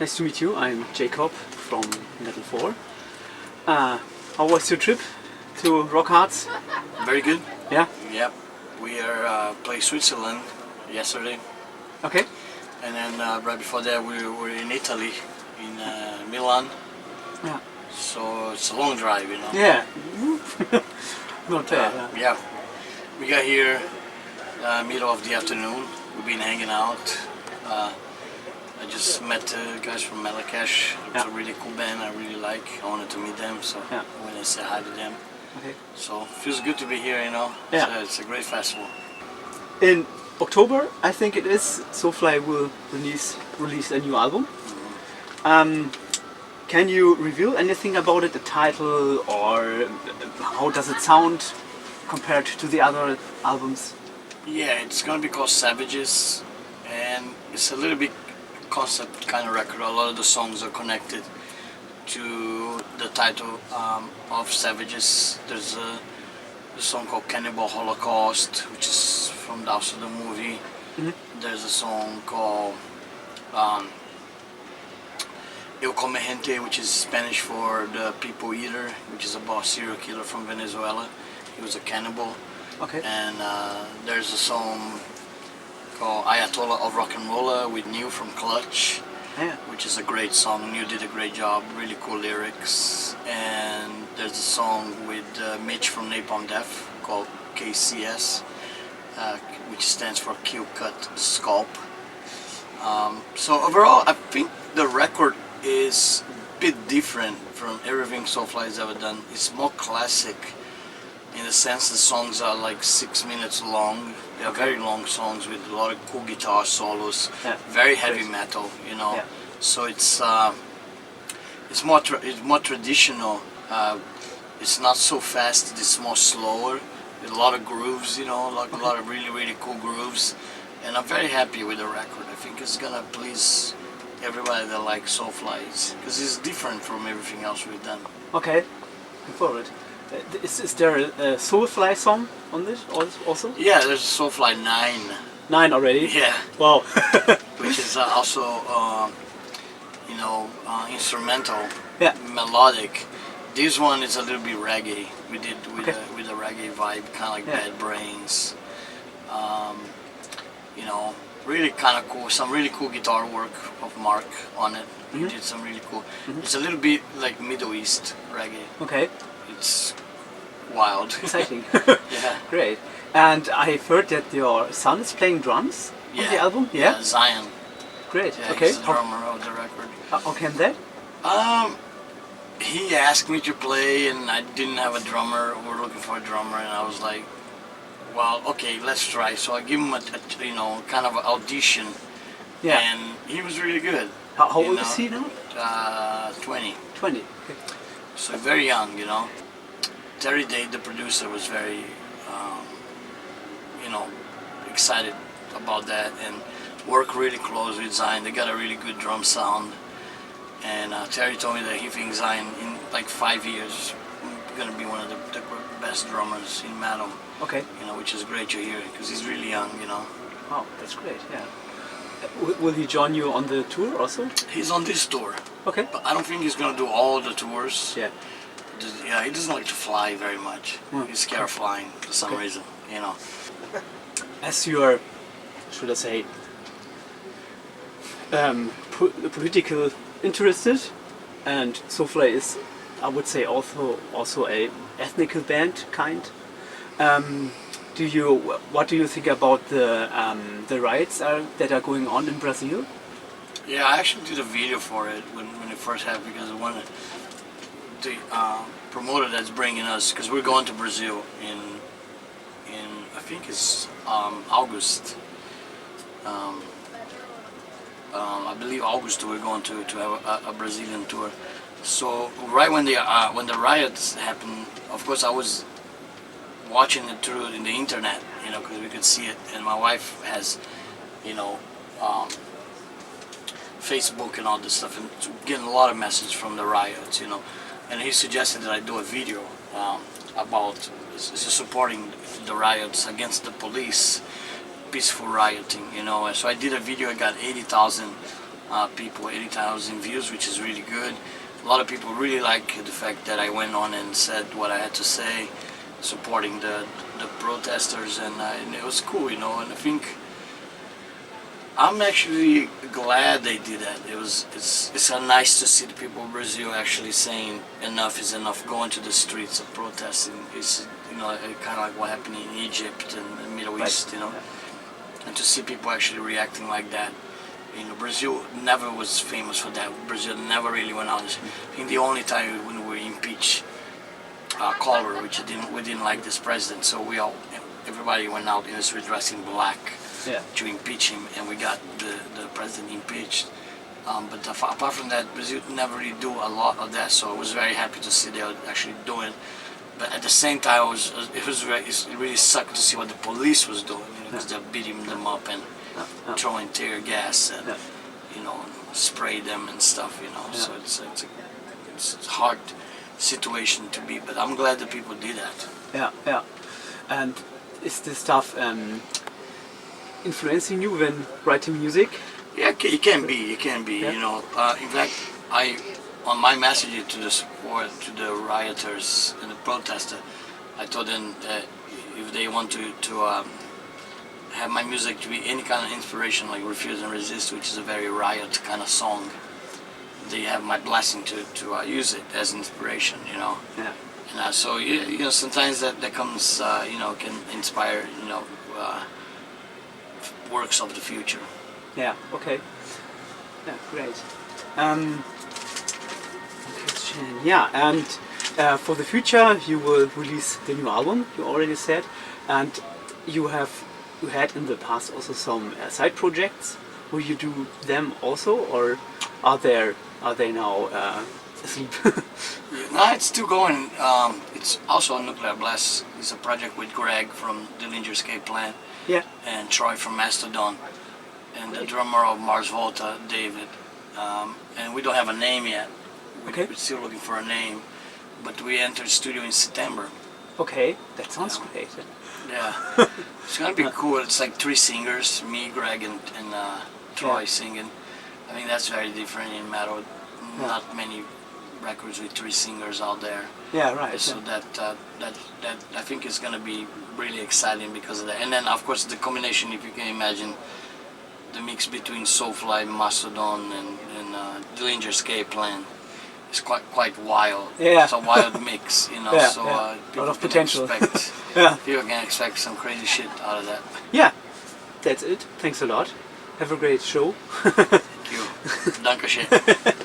Nice to meet you. I'm Jacob from Metal 4. How was your trip to ROCKHARZ? Very good. Yeah? Yep. We are playing Switzerland yesterday. Okay. And then right before that we were in Italy, in Milan. Yeah. So it's a long drive, you know. Yeah. Not bad. Yeah. We got here middle of the afternoon. We've been hanging out. I just met guys from Marrakesh. It's a really cool band I really like. I wanted to meet them, so I went and said hi to them. Okay. So it feels good to be here, you know. Yeah. It's a great festival. In October, I think it is, Soulfly will release a new album. Can you reveal anything about it, the title, or how does it sound compared to the other albums? Yeah, it's gonna be called Savages, and it's a little bit concept kind of record. A lot of the songs are connected to the title of Savages. There's a song called Cannibal Holocaust, which is from also the movie. There's a song called El Kommenden, which is Spanish for the people eater, which is about a serial killer from Venezuela. He was a cannibal. Okay. And there's a song called Ayatollah of Rock and Roller with Neil from Clutch, which is a great song. Neil did a great job, really cool lyrics. And there's a song with Mitch from Napalm Death called KCS, which stands for Kill, Cut, Sculpt. So overall, I think the record is a bit different from everything Soulfly has ever done. It's more classic in the sense the songs are like 6 minutes long. They are very long songs with a lot of cool guitar solos, very heavy metal, you know. So it's more traditional. It's not so fast. It's more slower with a lot of grooves, you know, like a lot of really cool grooves. And I'm very happy with the record. I think it's gonna please everybody that likes Soulfly, because it's different from everything else we've done. Okay, looking forward. Is there a Soulfly song on this also? Yeah, there's Soulfly 9. 9 already? Yeah. Wow. Which is also, you know, instrumental, melodic. This one is a little bit reggae. We did with a reggae vibe, kind of like Bad Brains. You know, really kind of cool. Some really cool guitar work of Mark on it. He did some really cool. It's a little bit like Middle East reggae. Okay. It's wild. Exciting. Yeah. Great. And I've heard that your son is playing drums on the album? Yeah, Zion. Great. Yeah, okay. He's the drummer of the record. How came that? He asked me to play and I didn't have a drummer. We were looking for a drummer and I was like, well, okay, let's try. So I give him a you know, kind of an audition. Yeah. And he was really good. How old is he now? 20. 20. Okay. So very young, you know. Terry Day, the producer, was very, you know, excited about that and worked really close with Zion. They got a really good drum sound. And Terry told me that he thinks Zion, in like 5 years, is going to be one of the best drummers in metal. Okay. You know, which is great to hear because he's really young, you know. Oh, that's great, yeah. Will he join you on the tour also? He's on this tour. Okay. But I don't think he's going to do all the tours. Yeah. Yeah, he doesn't like to fly very much. He's scared of flying for some reason, you know. As you are, should I say, political interested, and Soulfly is, I would say, also a ethnical band kind. What do you think about the riots that are going on in Brazil? Yeah, I actually did a video for it when it first happened because I wanted the promoter that's bringing us, because we're going to Brazil in I think it's August. I believe August we're going to have a Brazilian tour. So right when the riots happened, of course I was watching it through in the internet, you know, because we could see it, and my wife has, you know, Facebook and all this stuff, and getting a lot of messages from the riots, you know. And he suggested that I do a video about supporting the riots against the police, peaceful rioting, you know. And so I did a video. I got 80,000 people, 80,000 views, which is really good. A lot of people really like the fact that I went on and said what I had to say, supporting the protesters, and it was cool, you know. And I think I'm actually glad they did that. It's so nice to see the people of Brazil actually saying enough is enough, going to the streets and protesting. It's, you know, kind of like what happened in Egypt and the Middle East, you know. And to see people actually reacting like that. You know, Brazil never was famous for that. Brazil never really went out. I think the only time when we impeached Cavalera, which we didn't like this president, so everybody went out in the street dressed in black to impeach him, and we got the president impeached. But apart from that, Brazil never really do a lot of that. So I was very happy to see they were actually doing. But at the same time, it really sucked to see what the police was doing, you know, because they're beating them up and throwing tear gas and you know, spray them and stuff, you know. So it's a hard situation to be, but I'm glad that people did that. Yeah. And is this stuff influencing you when writing music? Yeah, it can be. Yeah. You know. In fact, on my message to the rioters and the protesters, I told them that if they want to have my music to be any kind of inspiration, like Refuse and Resist, which is a very riot kind of song, they have my blessing to use it as inspiration, you know. Yeah. And so you know, sometimes that comes, you know, can inspire, you know, works of the future. Yeah. Okay. Yeah. Great. Yeah, and for the future you will release the new album, you already said, and you had in the past also some side projects. Will you do them also, or are they now asleep? No, it's still going. It's also a Nuclear Blast. It's a project with Greg from Dillinger Escape Plan, and Troy from Mastodon, and the drummer of Mars Volta, David. And we don't have a name yet. We're still looking for a name, but we entered studio in September. Okay, that sounds great. Yeah, it's gonna be cool. It's like 3 singers, me, Greg, and Troy singing. I think that's very different in metal. Not many records with 3 singers out there. Yeah, right. So that I think is gonna be really exciting because of that. And then of course the combination, if you can imagine, the mix between Soulfly, Mastodon, and Dillinger Escape Plan. It's quite wild. Yeah. It's a wild mix, you know. A lot of potential. People can expect some crazy shit out of that. Yeah, that's it. Thanks a lot. Have a great show. Thank you. Dankeschön.